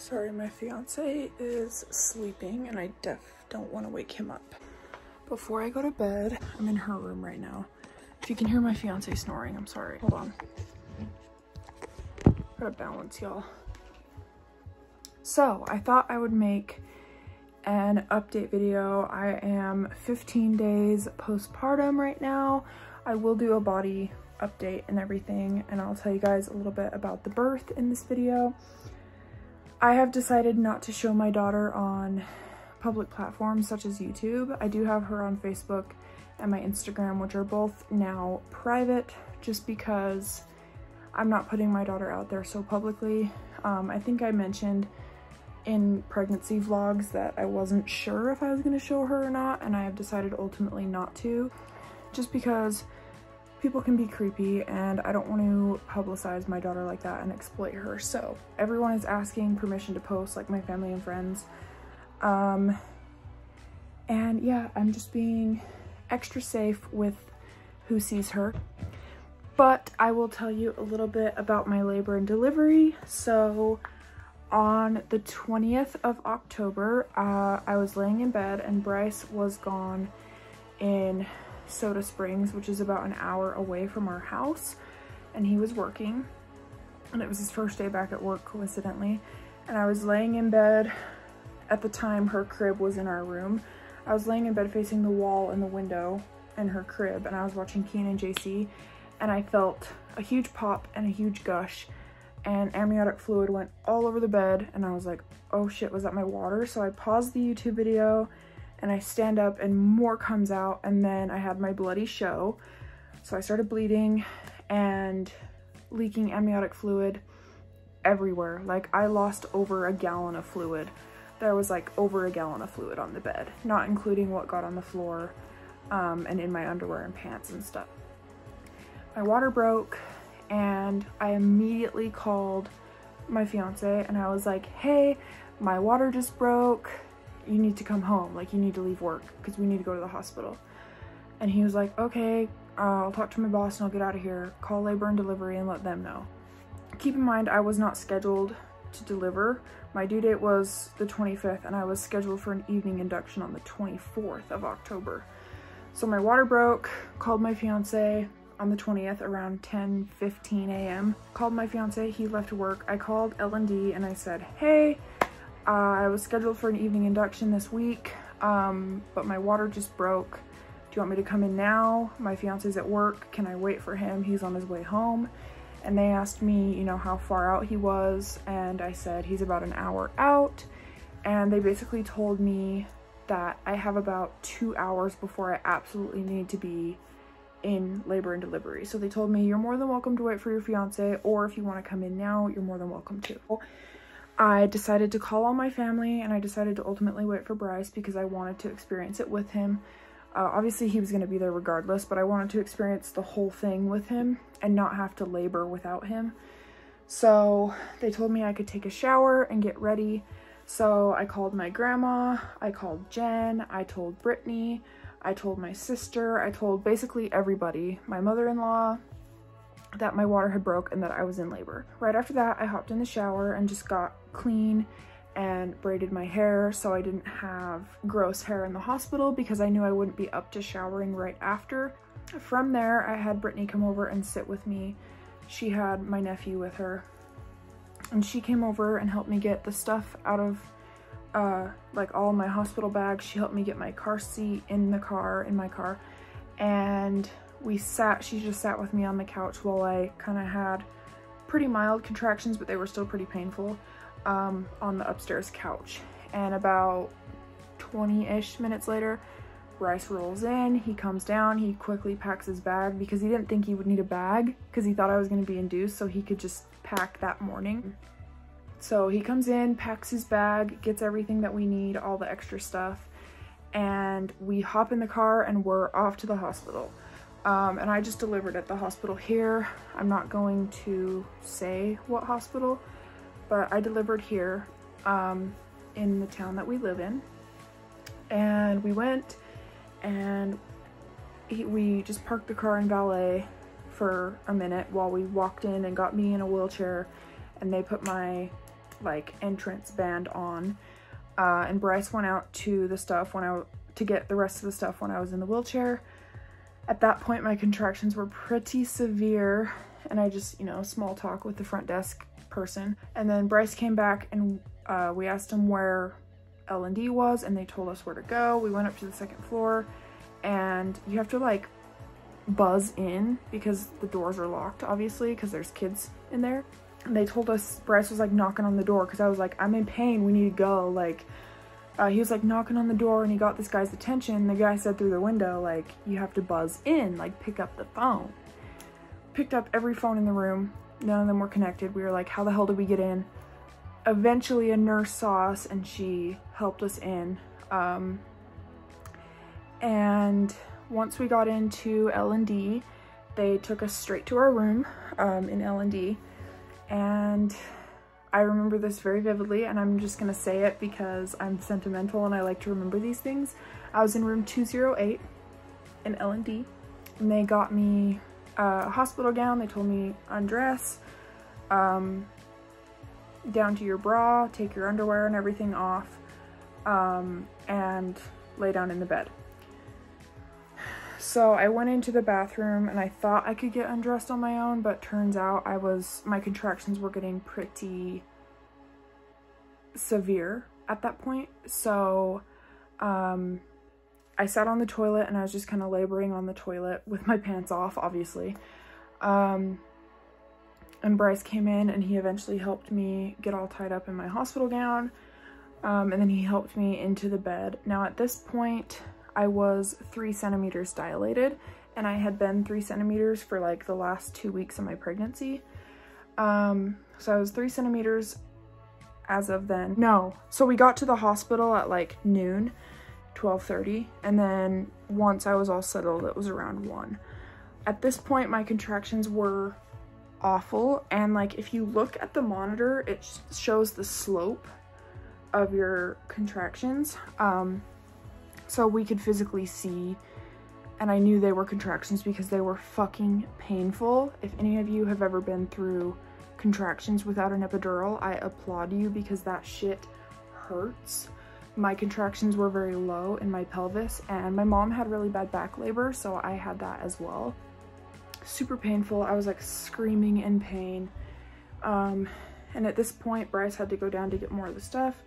Sorry, my fiance is sleeping and I don't want to wake him up. Before I go to bed, I'm in her room right now. If you can hear my fiance snoring, I'm sorry. Hold on. Gotta balance, y'all. So I thought I would make an update video. I am 15 days postpartum right now. I will do a body update and everything, and I'll tell you guys a little bit about the birth in this video. I have decided not to show my daughter on public platforms such as YouTube. I do have her on Facebook and my Instagram, which are both now private, just because I'm not putting my daughter out there so publicly. I think I mentioned in pregnancy vlogs that I wasn't sure if I was going to show her or not, and I have decided ultimately not to, just because people can be creepy and I don't want to publicize my daughter like that and exploit her. So everyone is asking permission to post, like my family and friends. And yeah, I'm just being extra safe with who sees her. But I will tell you a little bit about my labor and delivery. So on the 20th of October, I was laying in bed and Bryce was gone in Soda Springs, which is about an hour away from our house, and he was working, and it was his first day back at work, coincidentally. And I was laying in bed. At the time, her crib was in our room. I was laying in bed facing the wall and the window in her crib, and I was watching Keen and JC, and I felt a huge pop and a huge gush, and amniotic fluid went all over the bed, and I was like, oh shit, was that my water? So I paused the YouTube video and I stand up and more comes out, and then I had my bloody show. So I started bleeding and leaking amniotic fluid everywhere. Like, I lost over a gallon of fluid. There was like over a gallon of fluid on the bed, not including what got on the floor and in my underwear and pants and stuff. My water broke and I immediately called my fiance and I was like, hey, my water just broke. You need to come home, like you need to leave work because we need to go to the hospital. And he was like, okay, I'll talk to my boss and I'll get out of here. Call labor and delivery and let them know. Keep in mind, I was not scheduled to deliver. My due date was the 25th and I was scheduled for an evening induction on the 24th of October. So my water broke, called my fiance on the 20th around 10:15 a.m. Called my fiance, he left work. I called L&D and I said, hey, I was scheduled for an evening induction this week, but my water just broke. Do you want me to come in now? My fiance's at work. Can I wait for him? He's on his way home. And they asked me, you know, how far out he was, and I said he's about an hour out. And they basically told me that I have about 2 hours before I absolutely need to be in labor and delivery. So they told me, you're more than welcome to wait for your fiance, or if you want to come in now, you're more than welcome to. I decided to call all my family and I decided to ultimately wait for Bryce because I wanted to experience it with him. Obviously he was going to be there regardless, but I wanted to experience the whole thing with him and not have to labor without him. So they told me I could take a shower and get ready. So I called my grandma, I called Jen, I told Brittany, I told my sister, I told basically everybody, my mother-in-law, that my water had broke and that I was in labor. Right after that, I hopped in the shower and just got clean and braided my hair so I didn't have gross hair in the hospital because I knew I wouldn't be up to showering right after. From there, I had Brittany come over and sit with me. She had my nephew with her and she came over and helped me get the stuff out of like all my hospital bags. She helped me get my car seat in my car, and she just sat with me on the couch while I kind of had pretty mild contractions, but they were still pretty painful, on the upstairs couch. And about 20-ish minutes later, Bryce rolls in, he comes down, he quickly packs his bag because he didn't think he would need a bag because he thought I was going to be induced, so he could just pack that morning. So he comes in, packs his bag, gets everything that we need, all the extra stuff, and we hop in the car and we're off to the hospital. And I just delivered at the hospital here. I'm not going to say what hospital, but I delivered here in the town that we live in. And we went and we just parked the car in valet for a minute while we walked in and got me in a wheelchair, and they put my like entrance band on, and Bryce went out to the stuff to get the rest of the stuff when I was in the wheelchair. At that point, my contractions were pretty severe, and I just, you know, small talk with the front desk person. And then Bryce came back, and we asked him where L&D was, and they told us where to go. We went up to the second floor, and you have to like buzz in because the doors are locked, obviously, because there's kids in there. And they told us, Bryce was like knocking on the door because I was like, I'm in pain, we need to go. Like, he was like knocking on the door, and he got this guy's attention. The guy said through the window, like, you have to buzz in, like pick up the phone. Picked up every phone in the room. None of them were connected. We were like, how the hell did we get in? Eventually a nurse saw us and she helped us in. And once we got into L&D, they took us straight to our room in L&D. And I remember this very vividly, and I'm just gonna say it because I'm sentimental and I like to remember these things. I was in room 208 in L&D, and they got me a hospital gown. They told me undress, down to your bra, take your underwear and everything off, and lay down in the bed. So I went into the bathroom and I thought I could get undressed on my own, but turns out my contractions were getting pretty severe at that point. So I sat on the toilet and I was just kind of laboring on the toilet with my pants off, obviously. And Bryce came in and he eventually helped me get all tied up in my hospital gown. And then he helped me into the bed. Now at this point, I was 3 centimeters dilated, and I had been 3 centimeters for like the last 2 weeks of my pregnancy. So I was 3 centimeters as of then. No, so we got to the hospital at like noon, 12:30, and then once I was all settled, it was around 1. At this point, my contractions were awful, and like if you look at the monitor, it shows the slope of your contractions. So we could physically see, and I knew they were contractions because they were fucking painful. If any of you have ever been through contractions without an epidural, I applaud you because that shit hurts. My contractions were very low in my pelvis, and my mom had really bad back labor, so I had that as well. Super painful. I was like screaming in pain. And at this point, Bryce had to go down to get more of the stuff.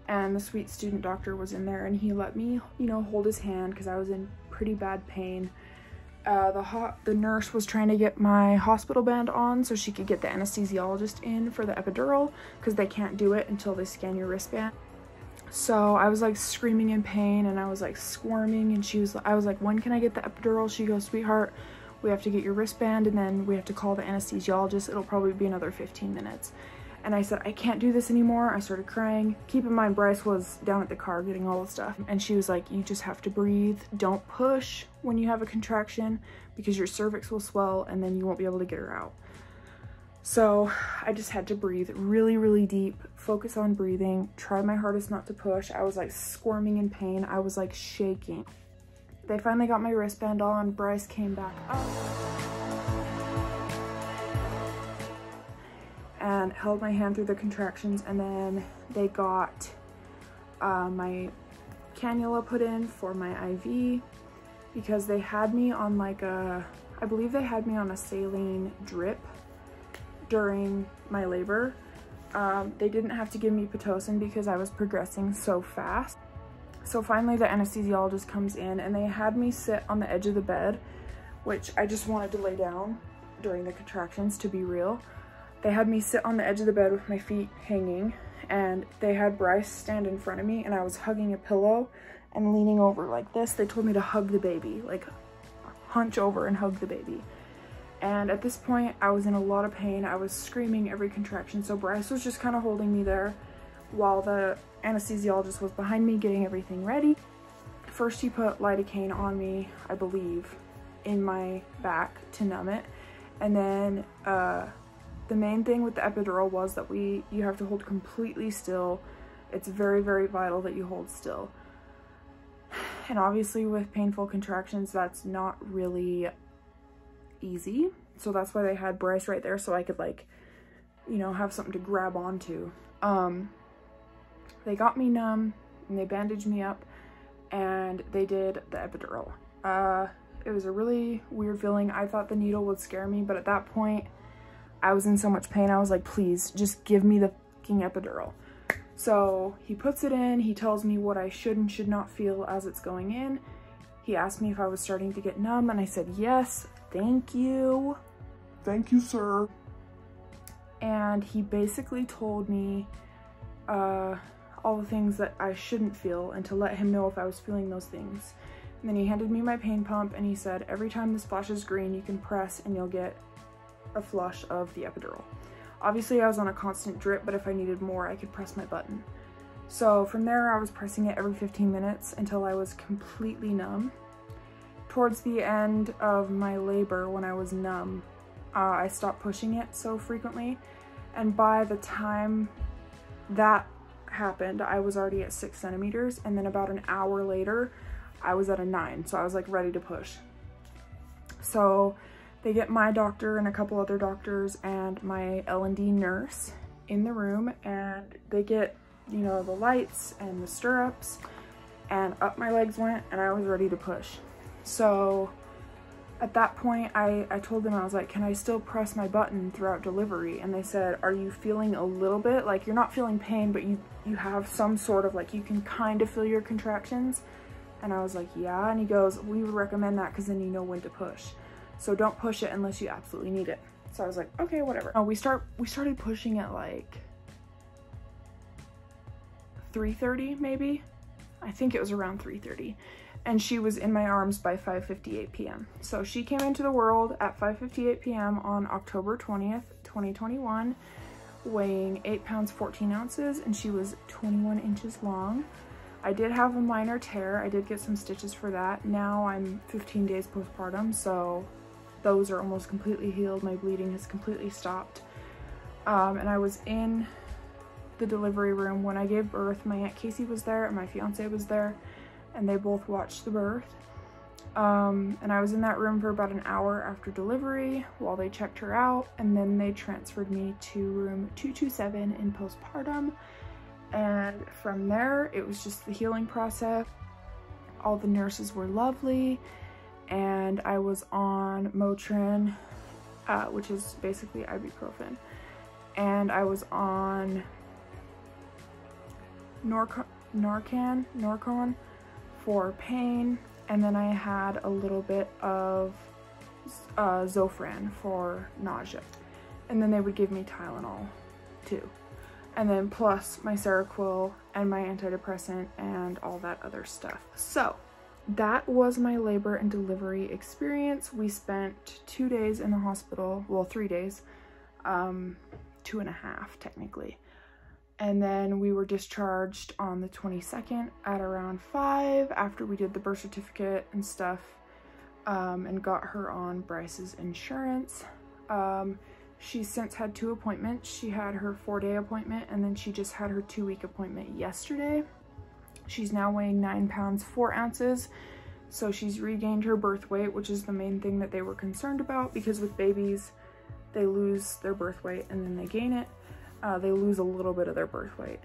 And the sweet student doctor was in there, and he let me, you know, hold his hand because I was in pretty bad pain. The nurse was trying to get my hospital band on so she could get the anesthesiologist in for the epidural because they can't do it until they scan your wristband. So I was like screaming in pain, and I was like squirming, and I was like, when can I get the epidural? She goes, sweetheart, we have to get your wristband, and then we have to call the anesthesiologist. It'll probably be another 15 minutes. And I said, I can't do this anymore. I started crying. Keep in mind, Bryce was down at the car getting all the stuff. And she was like, you just have to breathe. Don't push when you have a contraction because your cervix will swell and then you won't be able to get her out. So I just had to breathe really, really deep, focus on breathing, try my hardest not to push. I was like squirming in pain. I was like shaking. They finally got my wristband on. Bryce came back up and held my hand through the contractions, and then they got my cannula put in for my IV because they had me on like I believe they had me on a saline drip during my labor. They didn't have to give me Pitocin because I was progressing so fast. So finally the anesthesiologist comes in, and they had me sit on the edge of the bed, which I just wanted to lay down during the contractions, to be real. They had me sit on the edge of the bed with my feet hanging, and they had Bryce stand in front of me, and I was hugging a pillow and leaning over like this. They told me to hug the baby, like hunch over and hug the baby. And at this point, I was in a lot of pain. I was screaming every contraction. So Bryce was just kind of holding me there while the anesthesiologist was behind me getting everything ready. First, he put lidocaine on me, I believe, in my back to numb it. And then the main thing with the epidural was that you have to hold completely still. It's very, very vital that you hold still. And obviously with painful contractions, that's not really easy. So that's why they had Bryce right there so I could like you know, have something to grab onto. They got me numb and they bandaged me up and they did the epidural. It was a really weird feeling. I thought the needle would scare me, but at that point I was in so much pain. I was like, please just give me the fucking epidural. So he puts it in, he tells me what I should and should not feel as it's going in. He asked me if I was starting to get numb and I said, yes, thank you. Thank you, sir. And he basically told me all the things that I shouldn't feel and to let him know if I was feeling those things. And then he handed me my pain pump and he said, every time this flashes green, you can press and you'll get a flush of the epidural. Obviously I was on a constant drip, but if I needed more, I could press my button. So from there, I was pressing it every 15 minutes until I was completely numb. Towards the end of my labor, when I was numb, I stopped pushing it so frequently. And by the time that happened, I was already at 6 centimeters. And then about an hour later, I was at a 9. So I was like ready to push. So they get my doctor and a couple other doctors and my L&D nurse in the room, and they get, you know, the lights and the stirrups, and up my legs went and I was ready to push. So at that point I told them, I was like, can I still press my button throughout delivery? And they said, are you feeling a little bit, like you're not feeling pain, but you have some sort of, like, you can kind of feel your contractions? And I was like, yeah. And he goes, we would recommend that because then you know when to push. So don't push it unless you absolutely need it. So I was like, okay, whatever. We started pushing at like 3:30 maybe. I think it was around 3:30. And she was in my arms by 5:58 p.m. So she came into the world at 5:58 p.m. on October 20th, 2021, weighing 8 pounds, 14 ounces, and she was 21 inches long. I did have a minor tear. I did get some stitches for that. Now I'm 15 days postpartum, so those are almost completely healed. My bleeding has completely stopped. And I was in the delivery room when I gave birth. My Aunt Casey was there and my fiance was there, and they both watched the birth. And I was in that room for about an hour after delivery while they checked her out, and then they transferred me to room 227 in postpartum. And from there, it was just the healing process. All the nurses were lovely, and I was on Motrin, which is basically ibuprofen, and I was on Norcon for pain, and then I had a little bit of Zofran for nausea, and then they would give me Tylenol too. And then plus my Seroquel and my antidepressant and all that other stuff. So that was my labor and delivery experience. We spent 2 days in the hospital, well, 3 days, 2.5 technically. And then we were discharged on the 22nd at around 5 after we did the birth certificate and stuff, and got her on Bryce's insurance. She's since had 2 appointments. She had her 4-day appointment, and then she just had her 2-week appointment yesterday. She's now weighing 9 pounds, 4 ounces. So she's regained her birth weight, which is the main thing that they were concerned about, because with babies, they lose their birth weight and then they gain it. They lose a little bit of their birth weight.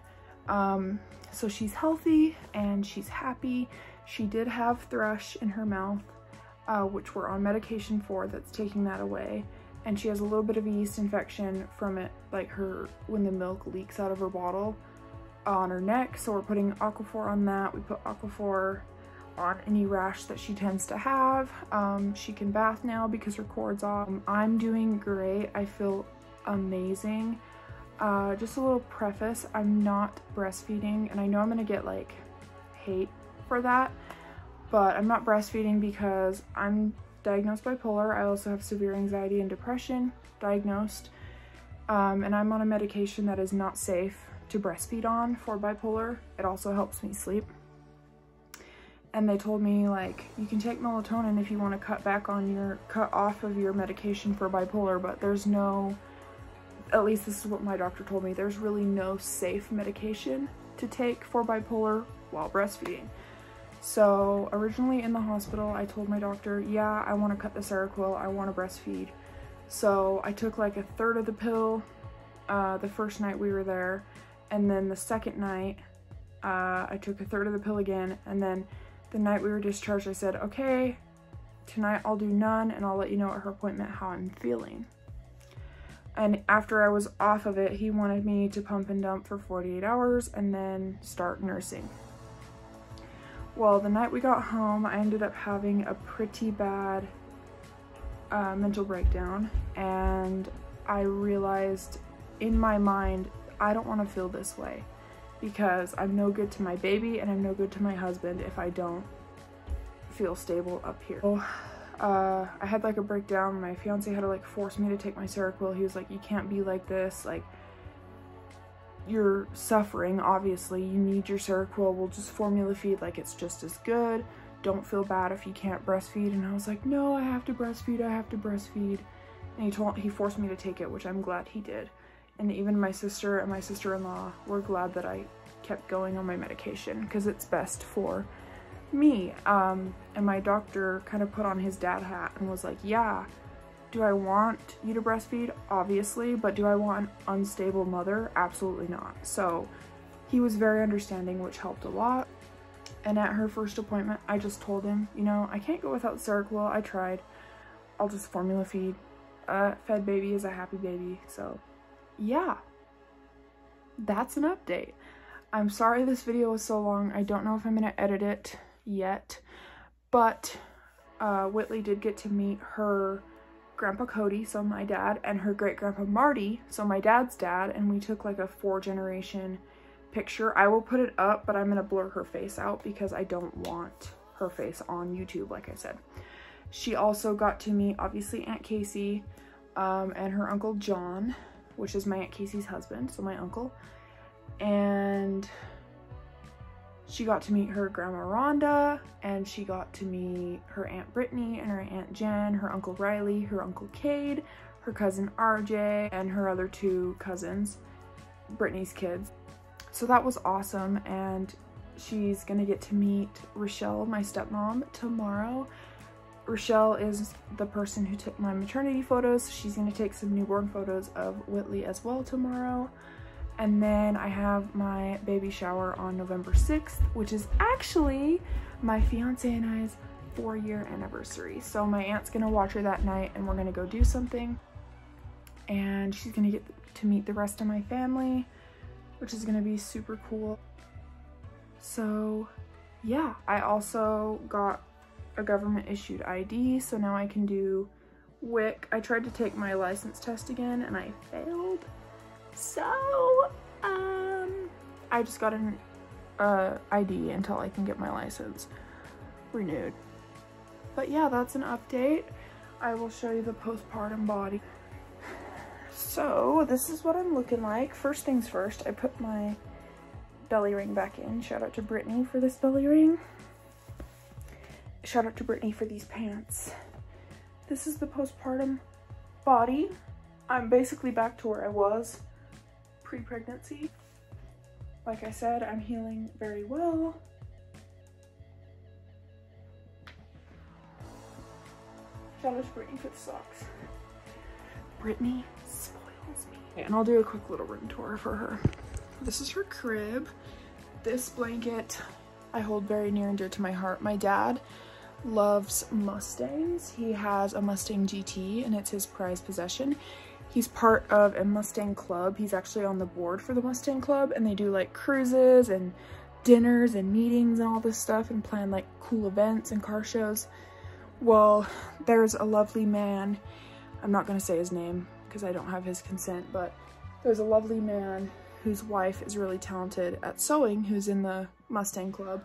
So she's healthy and she's happy. She did have thrush in her mouth, which we're on medication for, that's taking that away. And she has a little bit of a yeast infection from it, like when the milk leaks out of her bottle on her neck. So we're putting Aquaphor on that. We put Aquaphor on any rash that she tends to have. She can bath now because her cord's off. I'm doing great. I feel amazing. Just a little preface, I'm not breastfeeding, and I know I'm gonna get like hate for that, but I'm not breastfeeding because I'm diagnosed bipolar. I also have severe anxiety and depression diagnosed, and I'm on a medication that is not safe to breastfeed on for bipolar. It also helps me sleep. And they told me, like, you can take melatonin if you want to cut off of your medication for bipolar, but there's no, at least this is what my doctor told me, there's really no safe medication to take for bipolar while breastfeeding. So originally in the hospital, I told my doctor, yeah, I want to cut the Seroquel, I want to breastfeed. So I took like 1/3 of the pill the first night we were there, and then the second night I took a third of the pill again, and then the night we were discharged I said, okay, tonight I'll do none and I'll let you know at her appointment how I'm feeling. And after I was off of it, he wanted me to pump and dump for 48 hours and then start nursing. Well, the night we got home, I ended up having a pretty bad mental breakdown, and I realized in my mind, I don't want to feel this way because I'm no good to my baby and I'm no good to my husband if I don't feel stable up here. So, I had like a breakdown. My fiance had to like force me to take my Seroquel. He was like, you can't be like this, like you're suffering, obviously, you need your Seroquel, we'll just formula feed, like it's just as good, don't feel bad if you can't breastfeed. And I was like, no, I have to breastfeed, I have to breastfeed. And he forced me to take it, which I'm glad he did. And even my sister and my sister-in-law were glad that I kept going on my medication because it's best for me. And my doctor kind of put on his dad hat and was like, yeah, do I want you to breastfeed? Obviously, but do I want an unstable mother? Absolutely not. So he was very understanding, which helped a lot. And at her first appointment, I just told him, you know, I can't go without Seroquel. I tried. I'll just formula feed. Fed baby is a happy baby. So yeah, that's an update. I'm sorry this video was so long. I don't know if I'm gonna edit it yet, but Whitley did get to meet her Grandpa Cody, so my dad, and her great grandpa Marty, so my dad's dad, and we took like a 4-generation picture. I will put it up, but I'm gonna blur her face out because I don't want her face on YouTube, like I said. She also got to meet, obviously, Aunt Casey and her Uncle John, which is my Aunt Casey's husband, so my uncle. And she got to meet her Grandma Rhonda, and she got to meet her Aunt Brittany and her Aunt Jen, her Uncle Riley, her Uncle Cade, her cousin RJ, and her other 2 cousins, Brittany's kids. So that was awesome, and she's gonna get to meet Rochelle, my stepmom, tomorrow. Rochelle is the person who took my maternity photos. She's gonna take some newborn photos of Whitley as well tomorrow. And then I have my baby shower on November 6th, which is actually my fiance and I's 4-year anniversary. So my aunt's gonna watch her that night and we're gonna go do something. And she's gonna get to meet the rest of my family, which is gonna be super cool. So yeah, I also got a government issued ID, so now I can do WIC. I tried to take my license test again and I failed. So, I just got an ID until I can get my license renewed. But yeah, that's an update. I will show you the postpartum body. So, this is what I'm looking like. First things first, I put my belly ring back in. Shout out to Brittany for this belly ring. Shout out to Brittany for these pants. This is the postpartum body. I'm basically back to where I was pre-pregnancy. Like I said, I'm healing very well. Shout out to Brittany for the socks. Brittany spoils me. And I'll do a quick little room tour for her. This is her crib. This blanket I hold very near and dear to my heart. My dad loves Mustangs. He has a Mustang GT and it's his prized possession. He's part of a Mustang club. He's actually on the board for the Mustang club, and they do like cruises and dinners and meetings and all this stuff and plan like cool events and car shows. Well, there's a lovely man, I'm not gonna say his name because I don't have his consent, but there's a lovely man whose wife is really talented at sewing, who's in the Mustang club,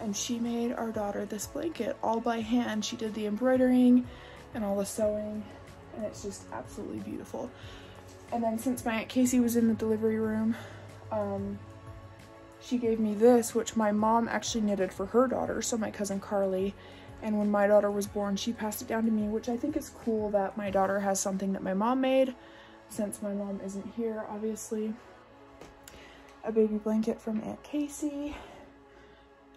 and she made our daughter this blanket all by hand. She did the embroidering and all the sewing, and it's just absolutely beautiful. And then since my Aunt Casey was in the delivery room, she gave me this, which my mom actually knitted for her daughter, so my cousin Carly. And when my daughter was born, she passed it down to me, which I think is cool that my daughter has something that my mom made, since my mom isn't here, obviously. A baby blanket from Aunt Casey,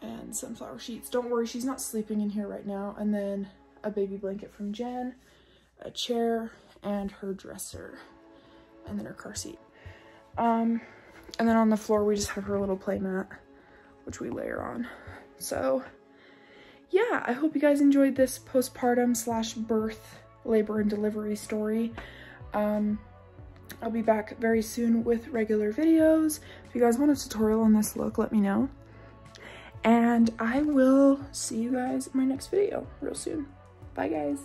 and sunflower sheets. Don't worry, she's not sleeping in here right now. And then a baby blanket from Jen, a chair, and her dresser, and then her car seat. And then on the floor, we just have her little play mat, which we layer on. So yeah, I hope you guys enjoyed this postpartum / birth, labor and delivery story. I'll be back very soon with regular videos. If you guys want a tutorial on this look, let me know. And I will see you guys in my next video real soon. Bye guys.